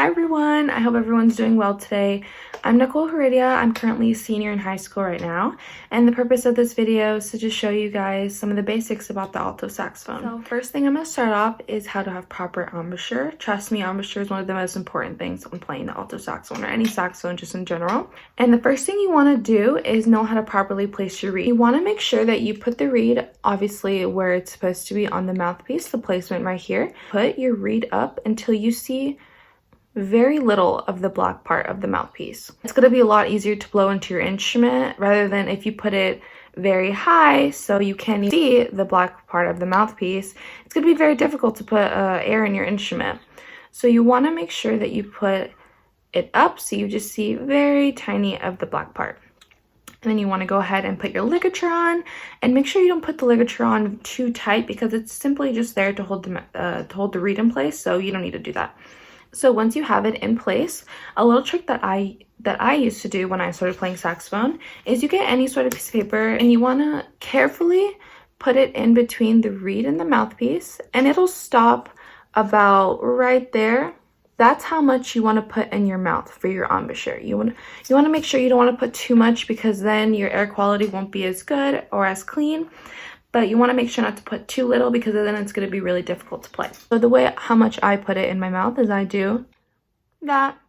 Hi everyone, I hope everyone's doing well today. I'm Nichole. I'm currently a senior in high school right now, and the purpose of this video is to just show you guys some of the basics about the alto saxophone. So first thing I'm going to start off is how to have proper embouchure. Trust me, embouchure is one of the most important things when playing the alto saxophone or any saxophone just in general. And the first thing you want to do is know how to properly place your reed. You want to make sure that you put the reed obviously where it's supposed to be on the mouthpiece, the placement right here. Put your reed up until you see very little of the black part of the mouthpiece. It's going to be a lot easier to blow into your instrument rather than if you put it very high so you can't see the black part of the mouthpiece. It's going to be very difficult to put air in your instrument. So you want to make sure that you put it up so you just see very tiny of the black part. And then you want to go ahead and put your ligature on, and make sure you don't put the ligature on too tight because it's simply just there to hold the reed in place, so you don't need to do that. So once you have it in place, a little trick that I used to do when I started playing saxophone is you get any sort of piece of paper and you want to carefully put it in between the reed and the mouthpiece, and it'll stop about right there. That's how much you want to put in your mouth for your embouchure. You want to make sure you don't want to put too much because then your air quality won't be as good or as clean. But you want to make sure not to put too little because then it's going to be really difficult to play. So the way how much I put it in my mouth is I do that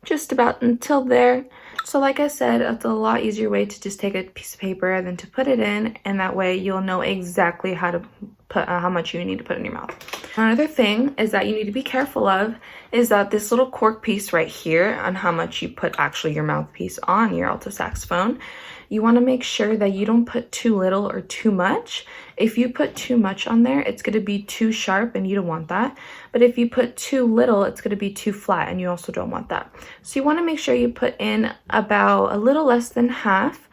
just about until there. So like I said, it's a lot easier way to just take a piece of paper than to put it in, and that way you'll know exactly how to put how much you need to put in your mouth. Another thing is that you need to be careful of is that this little cork piece right here on how much you put actually your mouthpiece on your alto saxophone. You want to make sure that you don't put too little or too much. If you put too much on there, it's going to be too sharp and you don't want that. But if you put too little, it's going to be too flat and you also don't want that. So you want to make sure you put in about a little less than half.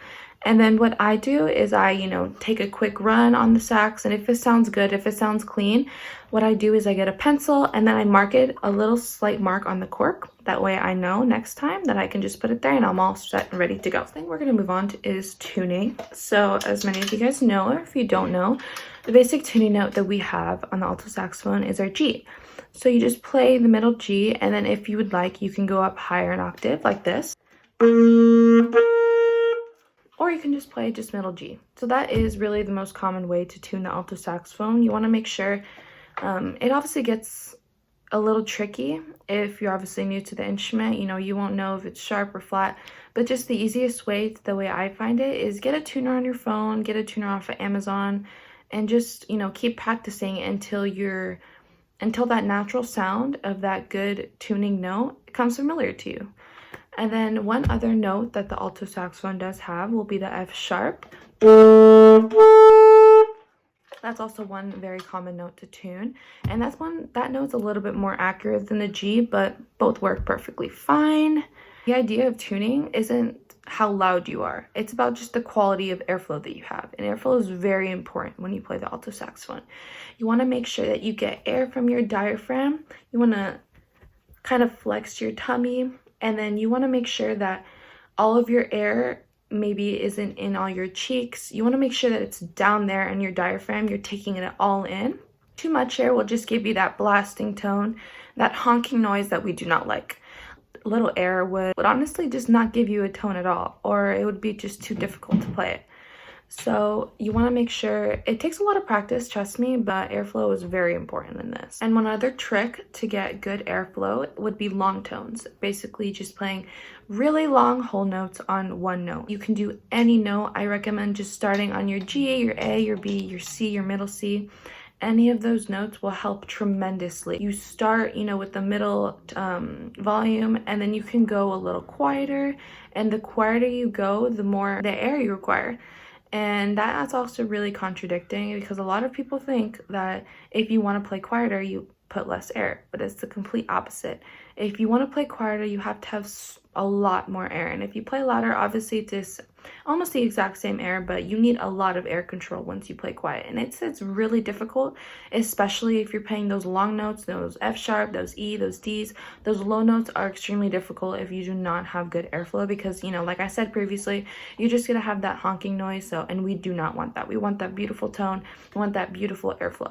And then what I do is I, take a quick run on the sax, and if it sounds good, if it sounds clean, what I do is I get a pencil and then I mark it a little slight mark on the cork. That way I know next time that I can just put it there and I'm all set and ready to go. The thing we're going to move on to is tuning. So as many of you guys know, or if you don't know, the basic tuning note that we have on the alto saxophone is our G. So you just play the middle G, and then if you would like, you can go up higher an octave like this. Or you can just play just middle G. So that is really the most common way to tune the alto saxophone. You want to make sure it obviously gets a little tricky if you're obviously new to the instrument. You won't know if it's sharp or flat, but just the easiest way, the way I find it, is get a tuner on your phone, get a tuner off of Amazon, and just keep practicing until that natural sound of that good tuning note becomes familiar to you. And then one other note that the alto saxophone does have will be the F sharp. That's also one very common note to tune, and that note's a little bit more accurate than the G, but both work perfectly fine. The idea of tuning isn't how loud you are, it's about just the quality of airflow that you have, and airflow is very important when you play the alto saxophone. You want to make sure that you get air from your diaphragm. You want to kind of flex your tummy, and then you want to make sure that all of your air maybe isn't in all your cheeks. You want to make sure that it's down there in your diaphragm. You're taking it all in. Too much air will just give you that blasting tone, that honking noise that we do not like. Little air would honestly just not give you a tone at all, or it would be just too difficult to play it. So you want to make sure, it takes a lot of practice, trust me, but airflow is very important in this. And one other trick to get good airflow would be long tones. Basically just playing really long whole notes on one note. You can do any note. I recommend just starting on your G, your A, your B, your C, your middle C. Any of those notes will help tremendously. You start, with the middle volume, and then you can go a little quieter. And the quieter you go, the more the air you require. And that's also really contradicting because a lot of people think that if you want to play quieter, you put less air, but it's the complete opposite. If you want to play quieter, you have to have a lot more air, and if you play louder, obviously it's almost the exact same air, but you need a lot of air control once you play quiet, and it's really difficult, especially if you're playing those long notes, those F sharp, those E, those Ds. Those low notes are extremely difficult if you do not have good airflow because, like I said previously, you're just gonna have that honking noise. And we do not want that. We want that beautiful tone, we want that beautiful airflow.